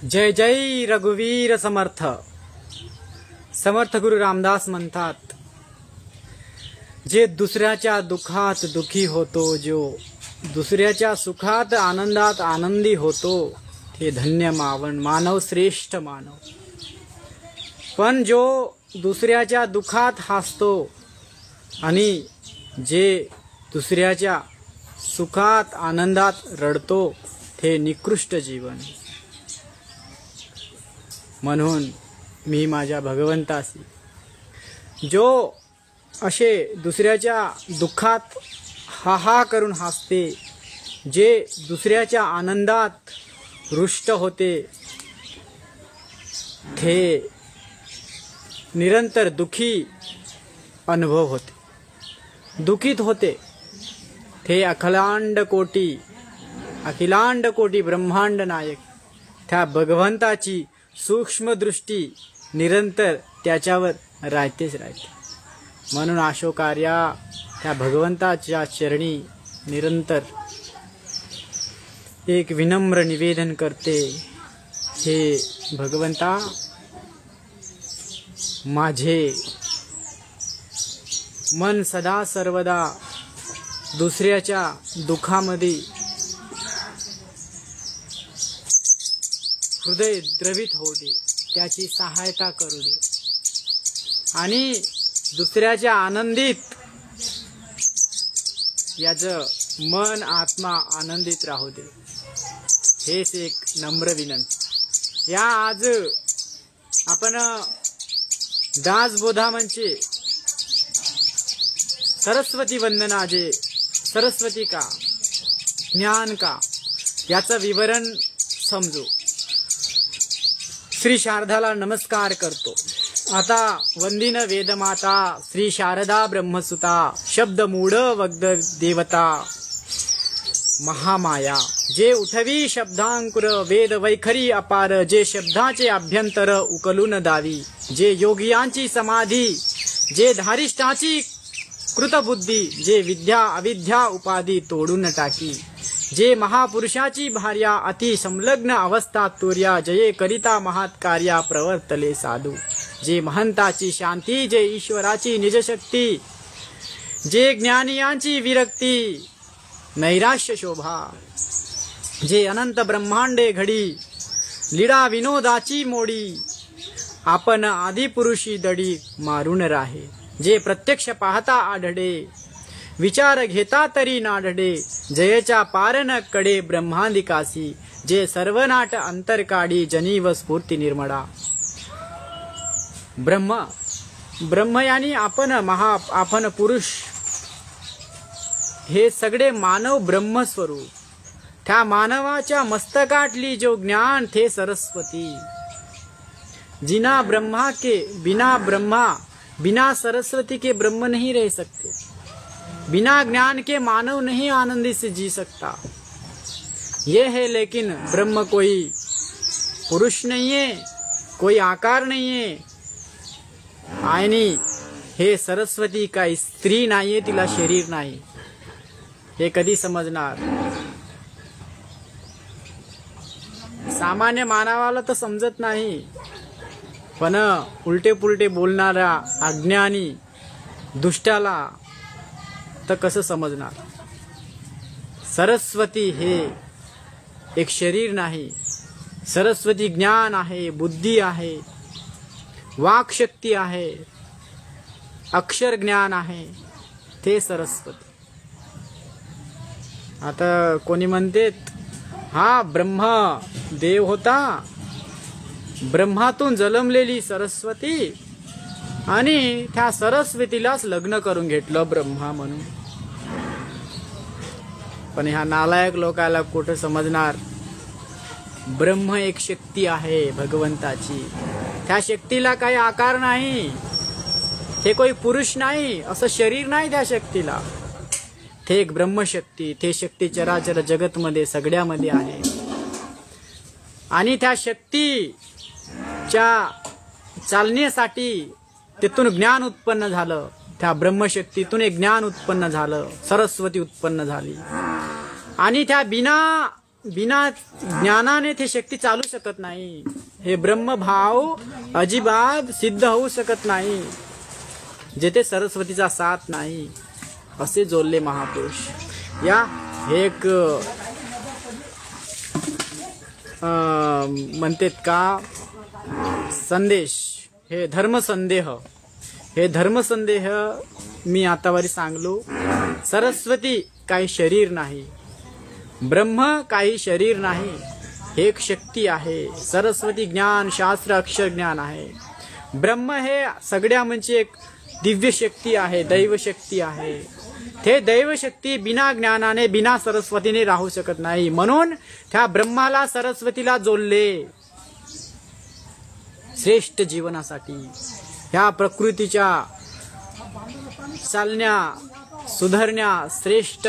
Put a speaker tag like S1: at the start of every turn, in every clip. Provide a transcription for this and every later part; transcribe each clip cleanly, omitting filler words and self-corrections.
S1: जय जय रघुवीर समर्थ। समर्थ गुरु रामदास म्हणतात, जे दुसऱ्याच्या दुःखात दुखी होतो, जो दुसऱ्याच्या सुखात आनंदात आनंदी होतो, ते धन्य मानव, श्रेष्ठ मानव। पण जो दुसऱ्याच्या दुःखात हसतो आणि जे दुसऱ्याच्या सुखात आनंदात रडतो, ते निकृष्ट जीवन। म्हणून मी माझ्या भगवंतासी, जो असे दुसऱ्याच्या दुःखात हा हा करून हसते, जे दुसऱ्याच्या आनंदात रुष्ट होते, ते निरंतर दुखी अनुभव होते, दुखित होते। ते अखिलांड कोटी ब्रह्मांड नायक त्या भगवंताची सूक्ष्म दृष्टी निरंतर त्याच्यावर राहतेच राहते। म्हणून अशोकार्या त्या भगवंताच्या चरणी निरंतर एक विनम्र निवेदन करते, हे भगवंता, माझे मन सदा सर्वदा दुसऱ्याच्या दुःखामध्ये हृदय द्रवित होऊ दे, त्याची सहायता करू दे आणि दुसऱ्याच्या आनंदित याचं मन आत्मा आनंदित राहू दे। हेच एक नम्र विनंती। या आज आपण दासबोधा म्हणजे सरस्वती वंदना, जे सरस्वती का ज्ञान का याचं विवरण समजू। श्री शारदाला नमस्कार करतो। आता वंदिन वेदमाता श्री शारदा ब्रह्मसुता, शब्द मूढ वग्ध देवता महामाया, जे उठवी शब्दांकुर वेद वैखरी अपार, जे शब्दाचे अभ्यंतर उकलून दावी, जे योगियांची समाधी, जे धारिष्ठाची कृतबुद्धी, जे विद्या अविद्या उपाधी तोडून टाकी, जे महापुरुषाची भार्या अति संलग्न अवस्था तुर्या, जये करिता महात कार्या प्रवर्तले साधू, जे महंताची शांती, जे ईश्वराची निजशक्ती, जे ज्ञानियांची विरक्ती नैराश्य शोभा, जे अनंत ब्रह्मांडे घडी लीळा विनोदाची मोडी, आपण आदिपुरुषी दडी मारून राहे, जे प्रत्यक्ष पाहता आढळे, विचार घेता तरी नाढळे, जयच्या पारन कडे ब्रह्मांदिकासी, जे सर्वनाट अंतरकाडी जनीव स्फूर्ती निर्मळा। ब्रह्म यानी आपण पुरुष, हे सगळे मानव ब्रह्मस्वरूप। त्या मानवाच्या मस्तकातली जो ज्ञान, थे सरस्वती। जिना ब्रह्मा के बिना सरस्वती के ब्रह्म नहीं रह सकते। बिना ज्ञान के मानव नहीं आनंदी से जी सकता। ये है, लेकिन ब्रह्म कोई पुरुष नहीं है, कोई आकार नहीं है, आणि हे सरस्वती काही स्त्री नाहीये, तिला शरीर नाही। हे कधी समजणार? सामान्य मानवाला तर समजत नाही, पण उलटे पुलटे बोलणारा अज्ञानी दुष्टाला तर कसं समजणार? सरस्वती हे एक शरीर नाही, सरस्वती ज्ञान आहे, बुद्धी आहे, वाक शक्ती आहे, अक्षर ज्ञान आहे, ते सरस्वती। आता कोणी म्हणते, हा ब्रह्म देव होता, ब्रह्मातून जन्मलेली सरस्वती, आणि त्या सरस्वतीलाच लग्न करून घेतलं ब्रह्मा म्हणून। पण ह्या नालायक लोकाला कुठं समजणार? ब्रह्म एक शक्ती आहे भगवंताची, त्या शक्तीला काही आकार नाही, ते कोई पुरुष नाही, असं शरीर नाही त्या शक्तीला। ते एक ब्रह्मशक्ती, ते शक्ती चराचर जगतमध्ये सगळ्यामध्ये आहे। आणि त्या शक्तीच्या चालण्यासाठी तिथून ज्ञान उत्पन्न झालं, त्या ब्रह्मशक्तीतून एक ज्ञान उत्पन्न झालं, सरस्वती उत्पन्न झाली। आणि त्या बिना बिना ज्ञानाने ती शक्ती चालू शकत नाही. हे ब्रह्मभाव अजिबात सिद्ध होऊ शकत नाही जेथे सरस्वतीचा साथ नाही, असे जोडले महापुरुष. या हे एक म्हणतात का संदेश, हे धर्मसंदेह, हे धर्मसंदेह मी आतावरी सांगलो. सरस्वती काही शरीर नाही, ब्रह्म काही शरीर नाही, एक शक्ती आहे. सरस्वती ज्ञान शास्त्र अक्षर ज्ञान आहे. ब्रह्म हे सगळ्या म्हणजे एक दिव्य शक्ती आहे, दैव शक्ती आहे. ते दैव शक्ती बिना ज्ञानाने बिना सरस्वतीने राहू शकत नाही. म्हणून त्या ब्रह्माला सरस्वतीला जोडले श्रेष्ठ जीवनासाठी, ह्या प्रकृतीच्या चालण्या सुधारण्या, श्रेष्ठ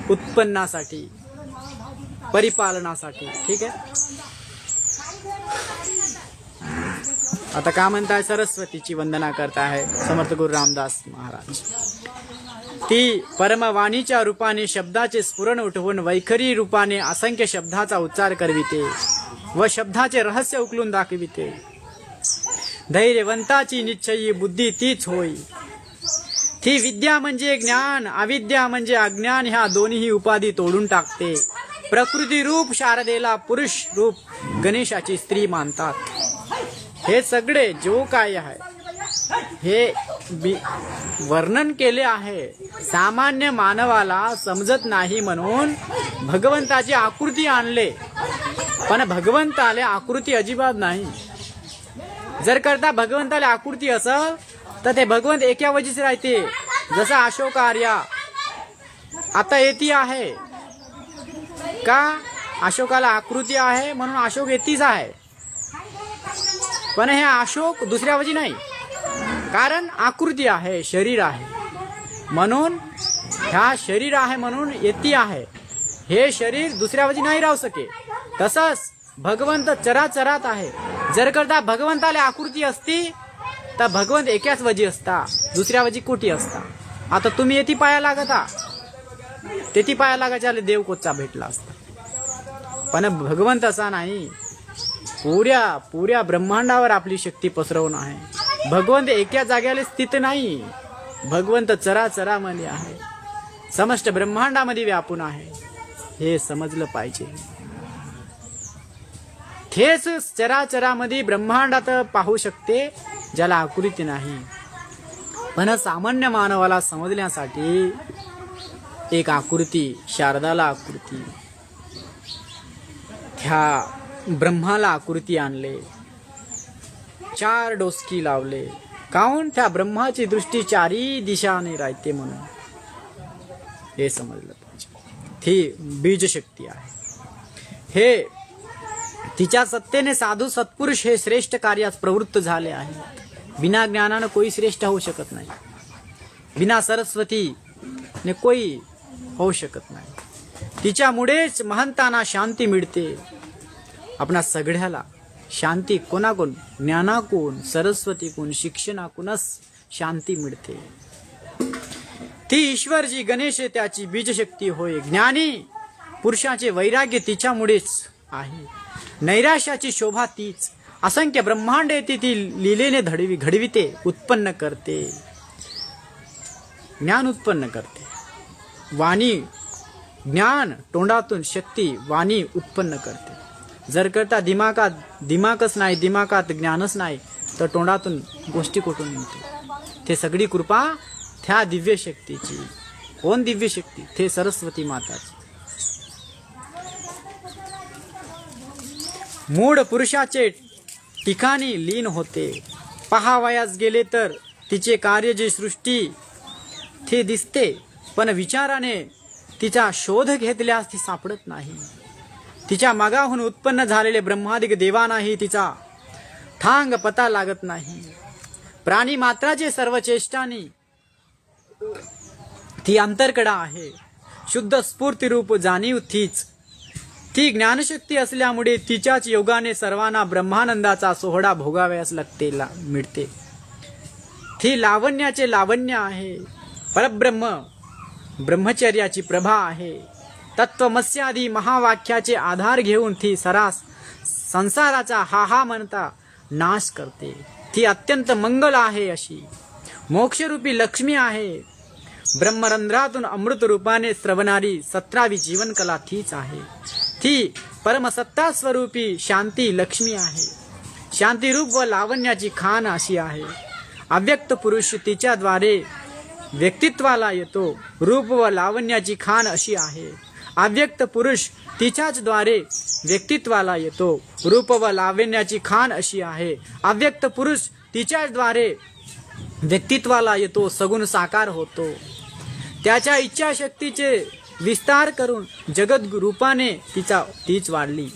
S1: उत्पन्नासाठी, परिपालनासाठी. ठीक आहे. आता काय म्हणताय, सरस्वतीची वंदना करताय समर्थ गुरु रामदास महाराज. ती परमवाणीच्या रूपाने शब्दाचे स्फुरण उठवून वैखरी रूपाने असंख्य शब्दाचा उच्चार करविते व शब्दाचे रहस्य उकलून दाखविते. धैर्यवंताची निश्चयी बुद्धी तीच होय. ती विद्या म्हणजे ज्ञान, अविद्या म्हणजे अज्ञान ह्या दोन्ही उपाधी तोडून टाकते. प्रकृती रूप शारदेला पुरुष रूप गणेशाची स्त्री मानतात. हे सगळे जो काय आहे हे वर्णन केले आहे. सामान्य मानवाला समजत नाही म्हणून भगवंताची आकृती आणले, पण भगवंताला आकृती अजिबात नाही. जर करता भगवंताला आकृती असं तर ते भगवंत एका वजीच राहते. जसा अशोक आर्या आता येती आहे का, अशोकाला आकृती आहे म्हणून अशोक येतीच आहे, पण हे अशोक दुसऱ्या वजी नाही, कारण आकृती आहे, शरीर आहे म्हणून, ह्या शरीर आहे म्हणून येती आहे. हे शरीर दुसऱ्या वजी नाही राहू शके. तसंच भगवंत चराचरात आहे. जर करता भगवंताला आकृती असती तर भगवंत एकाच वजी असता, दुसऱ्या वजी कुठे असता. आता तुम्ही येती पाया लागता, तेथी पाया लागायच्या देव कोचा भेटला असता, पण भगवंत असा नाही. पुऱ्या ब्रह्मांडावर आपली शक्ती पसरवून आहे. भगवंत एका जाग्याला स्थित नाही. भगवंत चराचरामध्ये आहे, समस्त ब्रह्मांडामध्ये व्यापून आहे. हे समजलं पाहिजे. हेच चराचरामध्ये ब्रह्मांडात पाहू शकते ज्याला आकृती नाही. पण सामान्य मानवाला समजण्यासाठी एक आकृती, शारदाला आकृती, ह्या ब्रह्माला आकृती आणले, 4 डोसकी लावले. काऊन त्या ब्रह्माची दृष्टी 4ही दिशाने राहते म्हणून. हे समजलं पाहिजे. ती बीज शक्ती आहे. हे तिच्या सत्तेने साधू सत्पुरुष हे श्रेष्ठ कार्यास प्रवृत्त झाले आहे. बिना ज्ञानाने कोई श्रेष्ठ होऊ शकत नाही. बिना सरस्वती ने कोई होऊ शकत नाही. तिच्यामुळेच महंतांना शांती मिळते. आपणा सगळ्याला शांती कोणाकोण, ज्ञानाकोण, सरस्वतीकोण, शिक्षणाकोणच शांती मिळते. ती ईश्वरजी गणेश त्याची बीजशक्ती होय. ज्ञानी पुरुषाचे वैराग्य तिच्यामुळेच आहे. नैराश्याची शोभा तीच. असंख्य ब्रह्मांड येते ती लीलेने घडविते, उत्पन्न करते, ज्ञान उत्पन्न करते. वाणी ज्ञान, तोंडातून शक्ती वाणी उत्पन्न करते. जर करता दिमाकच नाही, दिमाकात ज्ञानच नाही तर तोंडातून गोष्टी कुठून निघते. ते सगळी कृपा त्या दिव्य शक्तीची. कोण दिव्य शक्ती? ते सरस्वती माताची. मूळ पुरुषाचे ठिकाणी लीन होते. पहावयास गेले तर तिचे कार्य जे सृष्टी ते दिसते, पण विचाराने तिचा शोध घेतल्यास ती सापडत नाही. तिच्या मागाहून उत्पन्न झालेले ब्रह्मादिक देवांनाही तिचा ठांग पता लागत नाही. प्राणी मात्राचे सर्व चेष्टानी ती अंतरकडा आहे. शुद्ध स्फूर्ती रूप जाणीव तीच. ती ज्ञानशक्ती असल्यामुळे तिच्याच योगाने सर्वांना ब्रह्मानंदाचा सोहळा भोगावयास मिळते. ती लावण्याचे लावण्य आहे. परब्रह्म ब्रह्मचर्याची प्रभा आहे. तत्वमस्यादी महावाक्याचे आधार घेऊन ती सरास संसाराचा हा म्हणता नाश करते. ती अत्यंत मंगल आहे अशी मोक्षरूपी लक्ष्मी आहे. ब्रह्मरंध्रातून अमृत रूपाने स्रवणारी 17वी जीवनकला तीच आहे. ती परमसत्ता स्वरूपी शांती लक्ष्मी आहे. शांतिरूप व लावण्याची खान अशी आहे. अव्यक्त पुरुष तिच्याद्वारे व्यक्तित्वाला येतो. रूप व लावण्याची खान अशी आहे. अव्यक्त पुरुष तिच्याच द्वारे व्यक्तित्वाला येतो. रूप व लावण्याची खान अशी आहे. अव्यक्त पुरुष तिच्याच द्वारे व्यक्तित्वाला येतो. सगुण साकार होतो. त्याच्या इच्छाशक्तीचे विस्तार करून जगत रूपाने तीच वाढली.